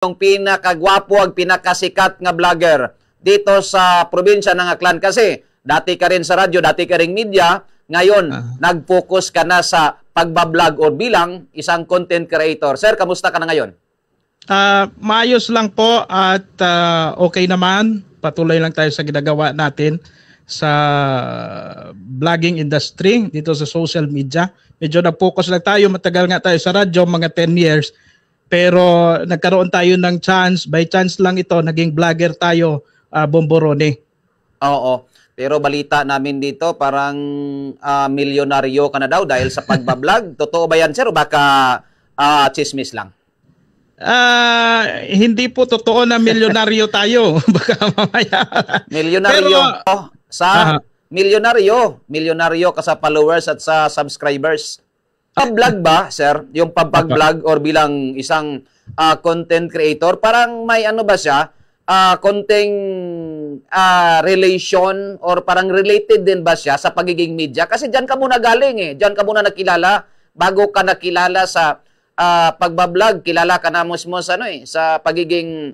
yung pinakagwapo ag pinakasikat nga vlogger dito sa probinsya ng Aklan kasi dati ka rin sa radyo, dati ka ring media, ngayon nag-focus ka na sa pagbablog o bilang isang content creator. Sir, kamusta ka na ngayon? Maayos lang po at okay naman. Patuloy lang tayo sa ginagawa natin sa vlogging industry dito sa social media. Medyo nag-focus lang tayo, matagal nga tayo sa radyo, mga 10 years. Pero nagkaroon tayo ng chance, by chance lang ito, naging vlogger tayo, Bomborone. Oo, pero balita namin dito parang milyonaryo ka na daw dahil sa pagbablog. Totoo ba yan, sir? O baka chismis lang? Hindi po totoo na milyonaryo tayo. Baka mamaya. Milyonaryo milyonaryo ka sa followers at sa subscribers. Vlog ba, sir? Yung pag-vlog or bilang isang content creator, parang may ano ba siya? Konting relation or parang related din ba siya sa pagiging media? Kasi dyan ka muna galing eh. Dyan ka muna nakilala. Bago ka nakilala sa pagbablog, kilala ka na mismo sa, sa pagiging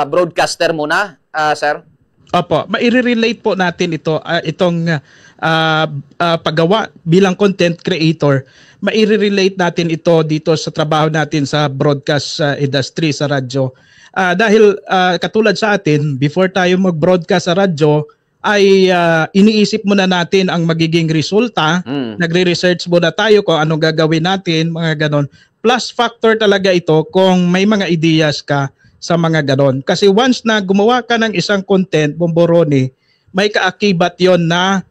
broadcaster muna, sir? Opo, maire-relate po natin ito, itong paggawa bilang content creator. Maire-relate natin ito dito sa trabaho natin sa broadcast industry sa radyo. Dahil katulad sa atin, before tayo mag-broadcast sa radyo, ay iniisip muna natin ang magiging resulta. Nagre-research muna tayo kung anong gagawin natin, mga ganon. Plus factor talaga ito kung may mga ideas ka sa mga ganon. Kasi once na gumawa ka ng isang content, Bomborone, may kaakibat yon na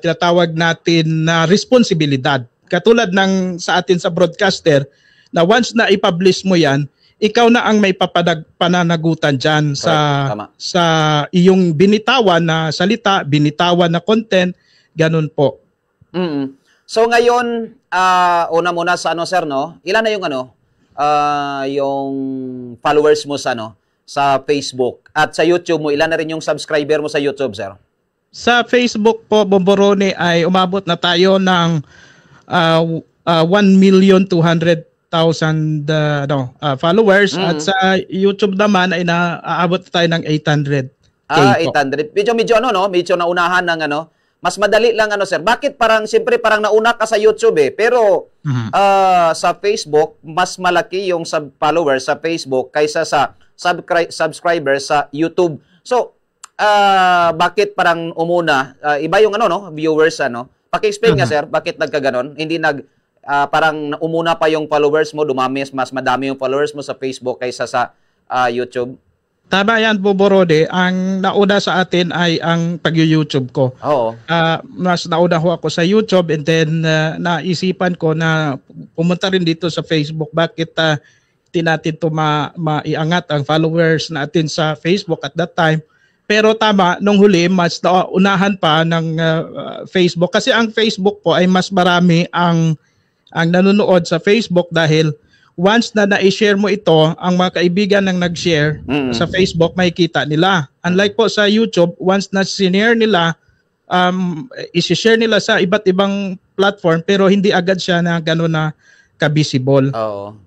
tinatawag natin na responsibilidad. Katulad ng sa atin sa broadcaster, na once na i-publish mo yan, ikaw na ang may pananagutan dyan sa iyong binitawan na salita, binitawan na content, ganun po. So ngayon, una muna sa sir, no? Ilan na yung yung followers mo sa Facebook at sa YouTube mo, ilan na rin yung subscriber mo sa YouTube, sir? Sa Facebook po, Bomborone, ay umabot na tayo ng 1,200,000 followers at sa YouTube naman ay naaabot tayo ng 800K 800. Medyo medyo naunahan ng mas madali lang sir. Bakit siyempre parang nauna ka sa YouTube pero sa Facebook mas malaki yung followers sa Facebook kaysa sa subscribers sa YouTube. So bakit parang umuna iba yung viewers Paki-explain nga sir, bakit nagkaganon? Hindi parang umuna pa yung followers mo, mas madami yung followers mo sa Facebook kaysa sa YouTube. Tama yan, Bomborone. Ang nauna sa atin ay ang pag-YouTube ko. Oo. Mas nauna ho ako sa YouTube and then naisipan ko na pumunta rin dito sa Facebook. Bakit natin ito maiangat ang followers natin sa Facebook at that time. Pero tama, nung huli, mas naunahan pa ng Facebook. Kasi ang Facebook po ay mas marami ang nanonood sa Facebook dahil once na na-share mo ito, ang mga kaibigan nang nag-share sa Facebook, makikita nila. Unlike po sa YouTube, once na sinare nila, isi-share nila sa iba't ibang platform pero hindi agad siya na gano'n na ka-visible. Oo.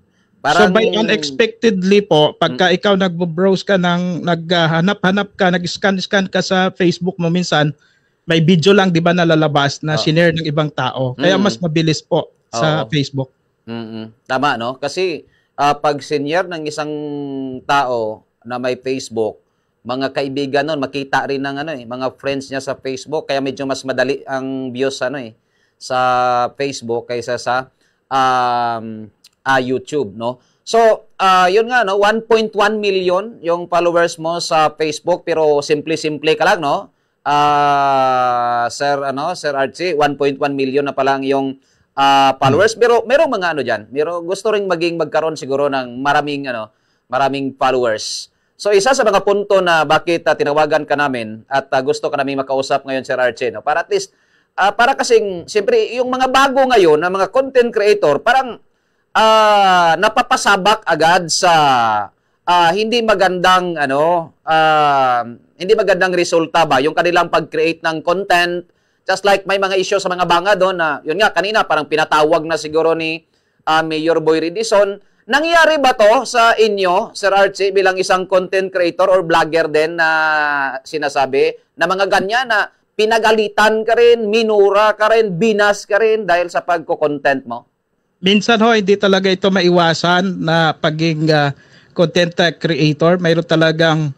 So by unexpectedly po, pagka ikaw nag-browse ka, naghanap-hanap ka, nag-scan ka sa Facebook mo minsan, may video lang di ba nalalabas na sinare ng ibang tao. Kaya mas mabilis po sa Facebook. Tama, no? Kasi pag senior ng isang tao na may Facebook, mga kaibigan nun, makita rin ng mga friends niya sa Facebook, kaya medyo mas madali ang views sa Facebook kaysa sa YouTube, no? So, yun nga, no? 1.1 million yung followers mo sa Facebook, pero simple-simple ka lang, no? Sir Archie, 1.1 million na pa lang yung followers, pero merong mga diyan. Gusto ring magkaroon siguro ng maraming followers. So isa sa mga punto na bakit tinawagan ka namin at gusto ka naming makausap ngayon, Sir Archie, no? Para at least para kasing siyempre yung mga bago ngayon na mga content creator parang napapasabak agad sa hindi magandang resulta ba yung kanilang pag-create ng content. Just like may mga issue sa mga banga doon na, yun nga, kanina parang pinatawag na siguro ni Mayor Boy Ridison nangyari ba to sa inyo, Sir Archie, bilang isang content creator or vlogger din na sinasabi na mga ganyan na pinagalitan ka rin, minura ka rin, binas ka rin dahil sa pagko-content mo? Minsan ho, hindi talaga ito maiwasan na pagiging content creator. Mayroon talagang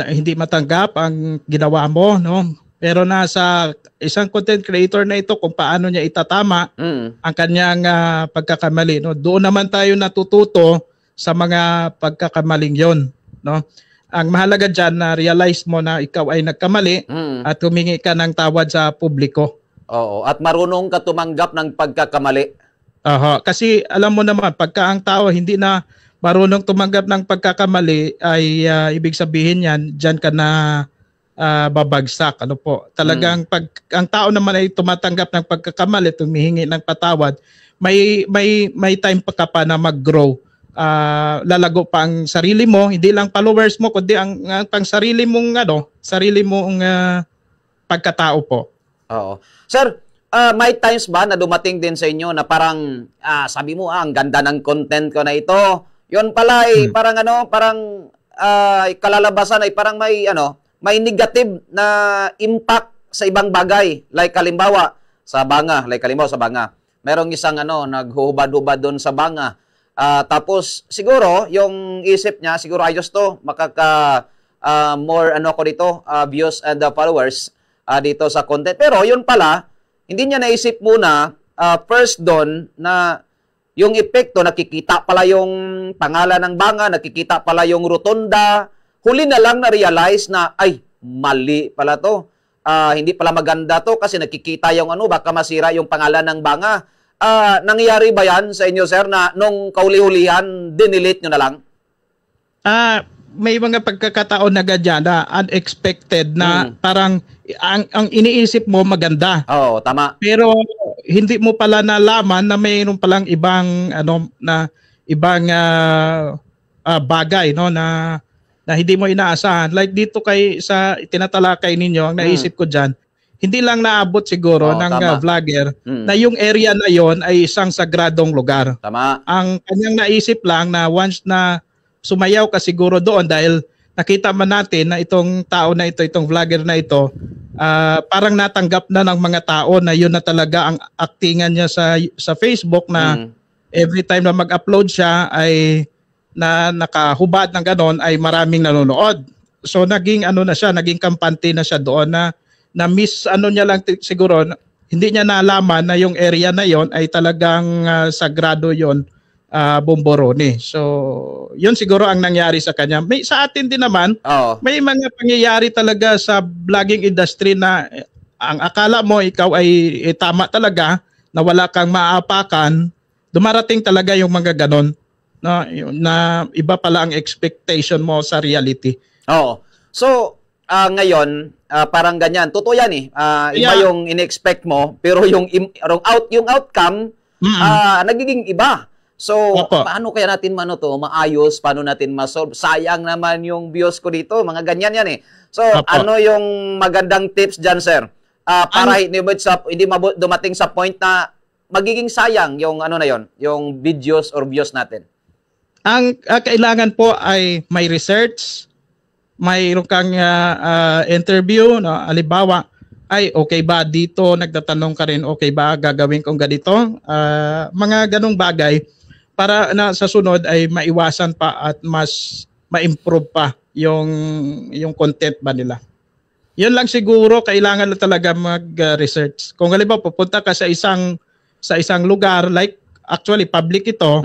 hindi matanggap ang ginawa mo, no? Pero nasa isang content creator na ito kung paano niya itatama ang kanyang pagkakamali, no? Doon naman tayo natututo sa mga pagkakamaling 'yon, no? Ang mahalaga diyan na realize mo na ikaw ay nagkamali at humingi ka ng tawad sa publiko. Oo, at marunong ka tumanggap ng pagkakamali. Kasi alam mo naman pagka ang tao hindi na marunong tumanggap ng pagkakamali ay ibig sabihin yan diyan ka na babagsak, ano po. Talagang pag ang tao naman ay tumatanggap ng pagkakamali, tumihingi ng patawad, may time pa pa na mag-grow. Lalago pa ang sarili mo, hindi lang followers mo kundi ang pang sarili mong pagkatao po. Oo. Sir, may times ba na dumating din sa inyo na parang sabi mo ang ganda ng content ko na ito. 'Yon pala ay parang kalalabasan ay parang may negative na impact sa ibang bagay. Like halimbawa sa banga, merong isang naghuhubad-hubad doon sa banga. Tapos siguro yung isip niya, siguro ayos to, more views and followers dito sa content. Pero yun pala, hindi niya naisip muna first doon na yung epekto, nakikita pala yung pangalan ng banga, nakikita pala yung rotonda. Huli na lang na-realize na, ay, mali pala to. Hindi pala maganda to kasi nakikita yung baka masira yung pangalan ng banga. Nangyari ba yan sa inyo, sir, na nung kauli-hulihan, dinelete nyo na lang? May mga pagkakataon na ganyan na unexpected na parang ang iniisip mo maganda. Oo, tama. Pero hindi mo pala nalaman na mayroon palang ibang bagay, no, na hindi mo inaasahan. Like dito sa tinatalakay ninyo, ang naisip ko diyan, hindi lang naabot siguro ng vlogger na yung area na yon ay isang sagradong lugar. Tama. Ang kanyang naisip lang na once na sumayaw ka siguro doon dahil nakita man natin na itong tao na ito, itong vlogger na ito, parang natanggap na ng mga tao na yun na talaga ang aktingan niya sa Facebook na every time na mag-upload siya ay na nakahubad ng ganon ay maraming nanonood. So naging naging kampante na siya doon na miss niya lang siguro, hindi niya nalaman na yung area na yon ay talagang sagrado yon, Bomborone. So yun siguro ang nangyari sa kanya. Sa atin din naman, may mga pangyayari talaga sa vlogging industry na ang akala mo ikaw ay tama talaga, na wala kang maapakan, dumarating talaga yung mga ganon. Na iba pala ang expectation mo sa reality. Oo. So, ngayon, parang ganyan. Totoo yan eh. Iba yung in-expect mo, pero yung outcome, nagiging iba. So, paano kaya natin maayos, paano natin masolve? Sayang naman yung views ko dito. Mga ganyan yan eh. So, ano yung magandang tips dyan, sir? Para hindi dumating sa point na magiging sayang yung yung videos or views natin. Ang kailangan po ay may research, mayroon kang interview, no? Halimbawa, ay okay ba dito, nagtatanong ka rin, okay ba gagawin kong ganito? Mga ganong bagay para na sa sunod ay maiwasan pa at mas ma-improve pa yung content ba nila. Yun lang siguro, kailangan na talaga mag-research. Kung halimbawa pupunta ka sa isang lugar, like actually public ito,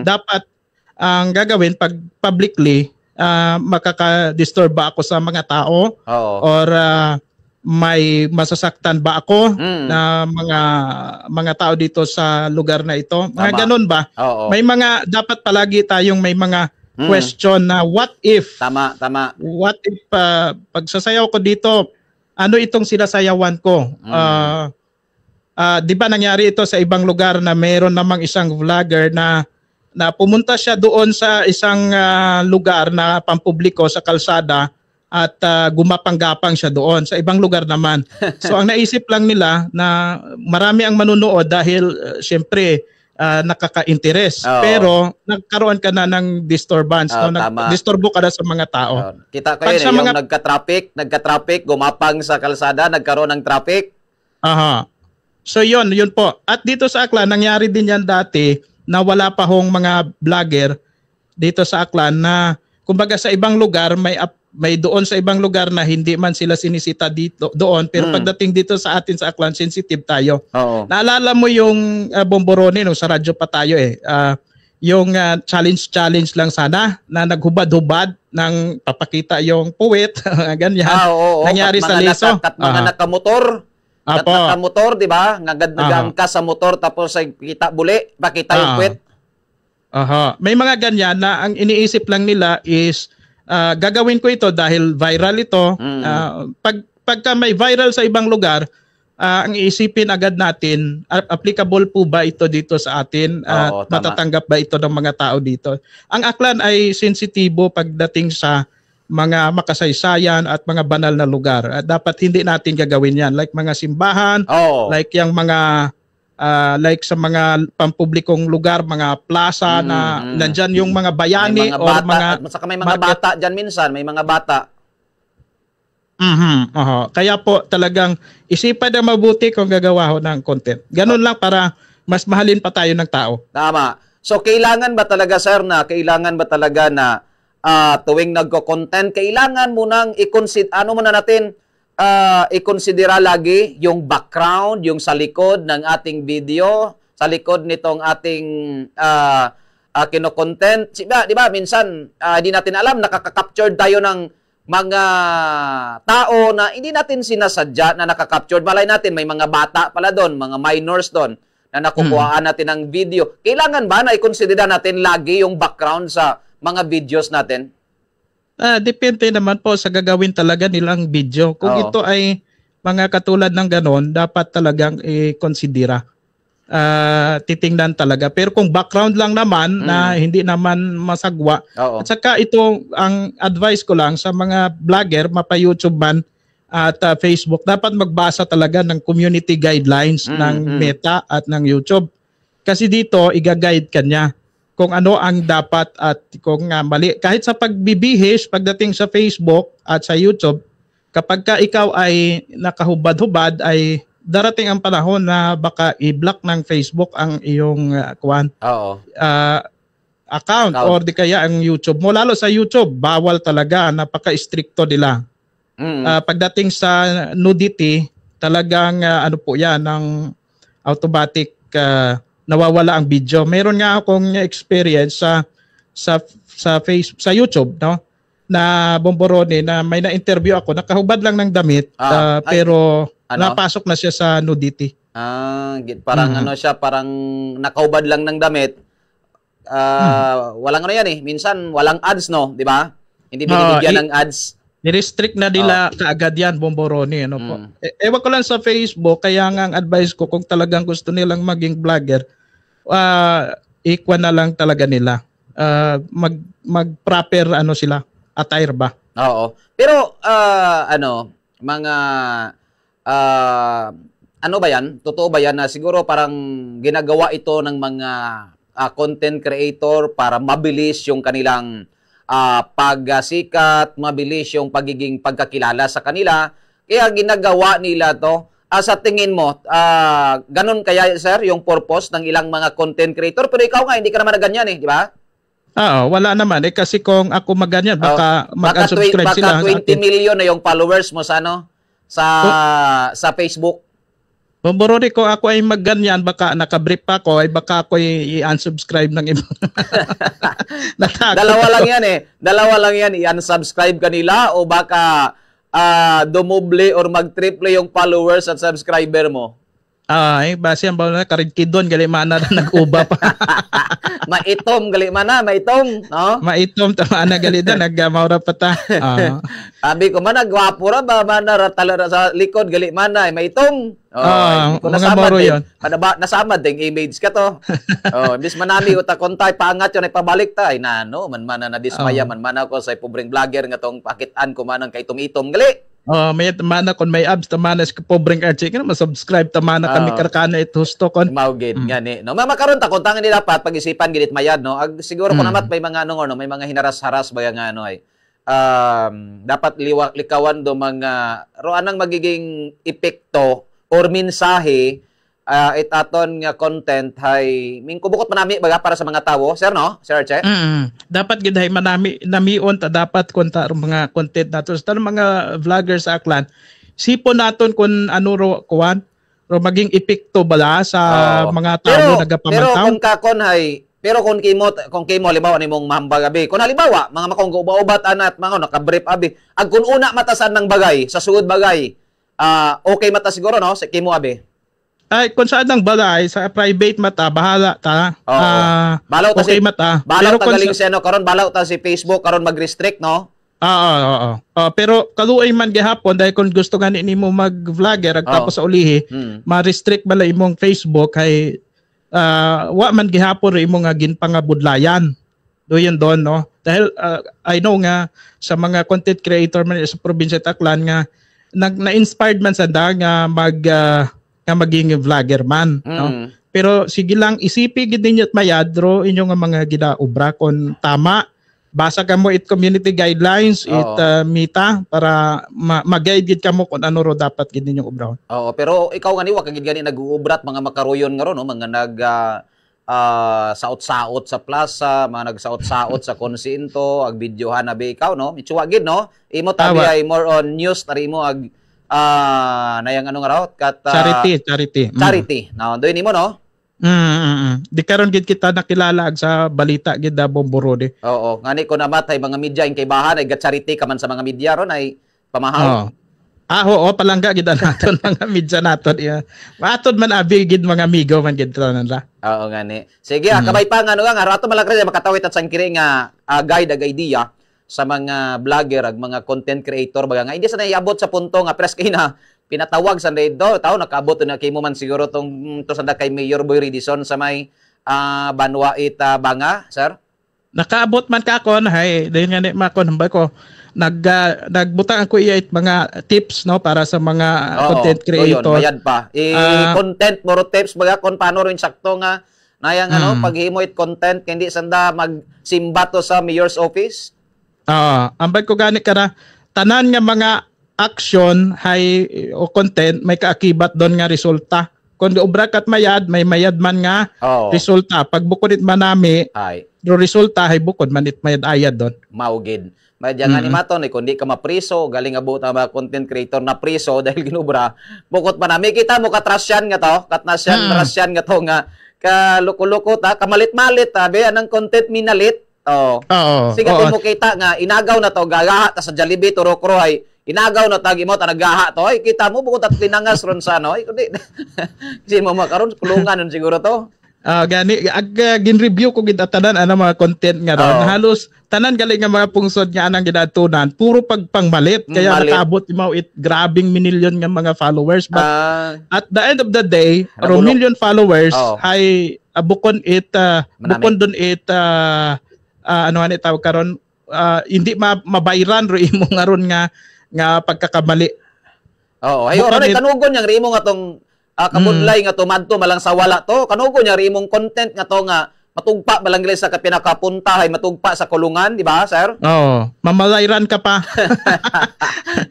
dapat ang gagawin pag publicly, makaka-disturb ba ako sa mga tao? Or may masasaktan ba ako na mga tao dito sa lugar na ito? Mga ganun ba? May mga, dapat palagi tayong may mga question na what if? Tama. What if pagsasayaw ko dito, ano itong sinasayawan ko? Di ba nangyari ito sa ibang lugar na mayroon namang isang vlogger na pumunta siya doon sa isang lugar na pampubliko sa kalsada at gumapang-gapang siya doon sa ibang lugar naman. So ang naisip lang nila na marami ang manunood dahil siyempre nakaka-interest. Oo. Pero nagkaroon ka na ng disturbance, no? Tama. Disturbo ka na sa mga tao. Kita ko Pag yun, sa yung mga- nagka-traffic, gumapang sa kalsada, nagkaroon ng traffic. Aha. So yun po. At dito sa Aklan, nangyari din yan dati na wala pa hong mga vlogger dito sa Aklan na kumbaga sa ibang lugar may doon sa ibang lugar na hindi man sila sinisita dito doon, pero pagdating dito sa atin sa Aklan, sensitive tayo. Oo. Naalala mo yung Bomborone no, sa radyo pa tayo yung challenge lang sana na naghubad-hubad ng papakita yung puwet ganyan. Oo. Nangyari sa Leso. Mga nakamotor. Apo. Nakamotor, di ba? Nagagaan ka sa motor tapos ay kita buli, pakita yung puwet. Aha. May mga ganyan na ang iniisip lang nila is gagawin ko ito dahil viral ito. Pagka may viral sa ibang lugar, ang iisipin agad natin, applicable po ba ito dito sa atin? Oo, tama. Matatanggap ba ito ng mga tao dito? Ang Aklan ay sensitibo pagdating sa mga makasaysayan at mga banal na lugar. Dapat hindi natin gagawin yan. Like mga simbahan, like yung mga like sa mga pampublikong lugar, mga plaza na nandyan yung mga bayani may mga or bata, mga saka may mga bata dyan minsan, may mga bata. Kaya po talagang isipan na mabuti kung gagawa ho ng content. Ganun lang para mas mahalin pa tayo ng tao. Tama. So kailangan ba talaga sir kailangan ba talaga na tuwing nagko-content, kailangan mo nang i-considera lagi yung background, yung sa likod ng ating video, sa likod nitong ating kino-content. Di ba, minsan, hindi natin alam, nakaka-capture tayo ng mga tao na hindi natin sinasadya na nakaka-capture. Malay natin, may mga bata pala doon, mga minors doon, na nakukuhaan natin ng video. Kailangan ba na i-considera natin lagi yung background sa mga videos natin? Depende naman po sa gagawin talaga nilang video. Kung ito ay mga katulad ng ganon, dapat talagang i-considera. Titingnan talaga. Pero kung background lang naman na hindi naman masagwa, at saka ito, ang advice ko lang sa mga vlogger, mapa-YouTube man at Facebook, dapat magbasa talaga ng community guidelines ng Meta at ng YouTube. Kasi dito, iga-guide ka niya kung ano ang dapat at kung mali. Kahit sa pagbibihis, pagdating sa Facebook at sa YouTube, kapag ka ikaw ay nakahubad-hubad, ay darating ang panahon na baka i-block ng Facebook ang iyong account or di kaya ang YouTube mo. Lalo sa YouTube, bawal talaga, napaka-stricto nila. Pagdating sa nudity, talagang ano po yan, ng automatic nawawala ang video. Meron nga akong experience sa Facebook, sa YouTube, no? Na Bomborone na may na-interview ako, nakahubad lang ng damit, pero napasok na siya sa nudity. Parang ano siya, parang nakahubad lang ng damit. Walang ano yan minsan walang ads, no? Di ba? Hindi binibigyan ng ads. Ni-restrict na nila kaagad yan, Bomborone. Ano po. Ewan ko lang sa Facebook, kaya nga ang advice ko, kung talagang gusto nilang maging vlogger, ikwan na lang talaga nila. Mag-proper ano sila, attire ba? Oo. Pero mga ano ba yan? Totoo ba yan na siguro parang ginagawa ito ng mga content creator para mabilis yung kanilang pagsikat, mabilis yung pagiging pagkakilala sa kanila. Kaya ginagawa nila to. Sa tingin mo, ganun kaya sir yung purpose ng ilang mga content creator? Pero ikaw nga, hindi ka naman na ganyan di ba? Wala naman. Kasi kung ako maganyan, baka mag-unsubscribe sila. Baka 20 million na yung followers mo sa sa Facebook. Bomborone, ko ako ay magganyan, baka nakabrief pa ako, ay baka ako i-unsubscribe ng iba. Dalawa lang yan Dalawa lang yan, i-unsubscribe kanila o baka dumoble or mag-triple yung followers at subscriber mo. Base ang bawal na karidkidon, gali mana na nag-uba pa. Maitom, gali mana, maitom, no? Maitom, tama na gali na, nag-maura pa ta. Sabi ko, mana, gwapo ra ba, mana, ratala sa likod, gali mana, maitom. Mga moro yun. Nasamad, yung image ka to. Bis manami, utakontay, paangat yun, ay pabalik ta. Ay, nano, man na nadismaya, man ako sa pobreng vlogger nga tong pakitaan ko manang kay itom-itom, gali. May tamana kon may abs tamana sa pobreng Archie kana ma-subscribe tamana kami karkana it husto kon. Maugid gani. No, makaron ta kuntangan ni dapat pag-isipan gid mayad no. Siguro kun namat may mga ano no, may mga hinaras-haras ba nga ano ay dapat likawan do mga anang magiging epekto or mensahe itaton nga content hay mingkubukot manami baga para sa mga tawo sir no sir Archie. Dapat gid hay manami namion ta dapat kunta mga content nato sa mga vloggers sa aklan sipon naton kun ano ro kuan ro maging epekto bala sa mga tawo nagapamantaw. Pero kung kakon hay pero kung kimo halimbawa nimong mahambag abi kun halimbawa mga makong ubat anat mga naka-brief abi ag kun una matasan ng bagay sa suod bagay okay mata siguro no sa kimo abi. Ay, kung saan ang balay, sa private mata, bahala ta. Balaw ta okay si, mata. Balaw ta galing sa ano, karon balaw ta si Facebook, karon mag-restrict, no? Pero kaluoy man gihapon, dahil kung gusto nga nimo mag-vlogger, tapos sa ulihi, ma-restrict bala imong Facebook, ay wa man gihapon rin imong ginpangabudlayan. Doon doon, no? Dahil I know nga, sa mga content creator man sa probinsya Taclan nga, na-inspired man sa nga nga maging vlogger man, no? Pero sige lang isipi gid ninyo at mayadro inyo nga mga gidaobra kon tama basa ka mo it community guidelines mita para ma-guide gid kamo kun ano ro dapat gid ninyong obrahon. Oo, pero ikaw nga ni wa ka gid gani nag-uubrat mga makaruyon nga ro no, mga nag saot-saot sa plaza, mga nagsaot-saot sa konsinto, ag videohan na be ikaw no, mitsuwa gid no. Imo tabi ay more on news tari mo ag nayang ano nga raw kat charity now doy nimo no di karon gid kita nakilala sa balita gid da Bomborode. Oo ngani ko namat ay mga media in kay bahan ay charity ka man sa mga media ron ay pamahaw. Oo palangga gid naton mga media naton matod man abi gid mga amigo man gid tanan la. Oo ngani sige kabay pa nga ano nga rato malakre makatawit at sangkiri nga guide ag idea sa mga vlogger ag mga content creator baga nga hindi sa naiabot sa punto nga pres kay na pinatawag sa do tao nakaabot na kay mo man siguro tong to sa kay Mayor Boy Redison sa may Banwait Banga sir nakaabot man ka kon hay dahil nga makon hambay ko nagbutang ako iya mga tips no para sa mga content creator. Bayad pa content more tips baga kon paano rin sakto nga nayang ano paghimo it content hindi sanda magsimba to sa mayor's office. Ambay ko gani kana tanan nga mga action hay o content may kaakibat doon nga resulta. Kung obra kat mayad, may mayad man nga resulta. Pag bukod it manami, do resulta hay bukod man it mayad ayad doon. Maugid. Madya nga ni maton kundi ka mapriso, galing abot ang mga content creator na priso dahil ginubra. Bukod manami kita mo katrasyan nga to, trasyan nga to nga kaluko-luko ta, kamalit-malit ta, be anang content minalit. Sige mo kita nga inagaw na to gagaha ta sa Jollibee Turokro ay inagaw na tagi mo ta nagaha to ay kita mo bukod at tinangas ron sa no ay kundi kasi mo makaron kulungan nun siguro to. Gani gin-review ko gid tanan ana mga content nga ron halos tanan galing nga mga pungsod nga anang ginatunan puro pagpangmalit kaya nakaabot mo it grabing minilyon nga mga followers but at the end of the day ro million followers ay bukod don it ano ani tawag karon hindi mabayran ro imo nga ron nga pagkakamali. Ayo ron kanugon yang rimo nga tong kabudlay nga tumadto malang sa wala to kanugon yang rimong content nga to nga matugpa balang sa pinakapunta hay matugpa sa kulungan di ba sir? Mamalayran ka pa.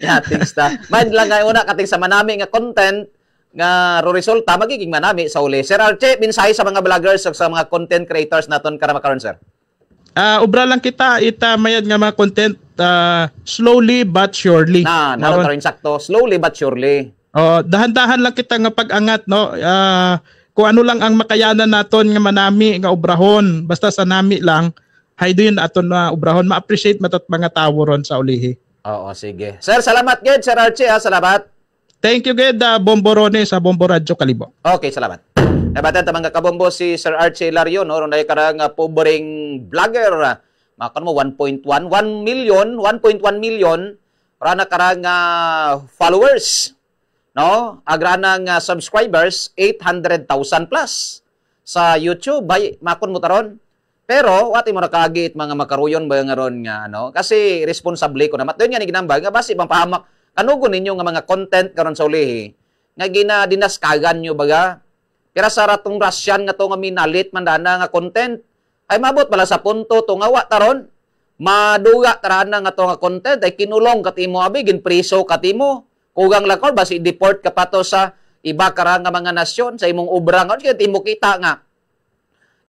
Thanks ta. Mind lang nga una kating sa manami nga content nga resulta magiging manami sa uli. Sir Archie, mensahe sa mga vloggers sa mga content creators naton karama karon sir. Ubra lang kita mayad nga mga content slowly but surely. Naroon rin sakto. Slowly but surely. Dahan-dahan lang kita nga pag-angat no. Kung ano lang ang makayanan naton nga manami nga obrahon basta sa nami lang hay doon aton na obrahon ma-appreciate matat mga tawo ron sa ulihi. Sige. Sir, salamat gid Sir Archie salamat. Thank you gid Bomborone sa Bombo Radio Kalibo. Okay, salamat. Nabatan ta mga kabombo si Sir Archie Hilario no ron day karang pobreng vlogger makon mo 1.1 million para na karang followers no agrana nga subscribers 800,000 plus sa YouTube bay makon mo taron pero wati mo nakagit mga makaruyon ba nga ron nga ano kasi responsable ko naman doon nga ni ginambag nga basi pang pahamak ano ko ninyo nga mga content karon sa ulihi nga dinascagan nyo baga. Pero sa ratong Russian nga to nga minalit man dana nga content ay mabot pala sa punto to nga wa taron maduga tarana nga to nga content ay kinulong katimo abi ginpriso katimo kugang lakor basi deport ka pa to sa iba kara nga mga nasyon sa imong obra nga kaya timo kita nga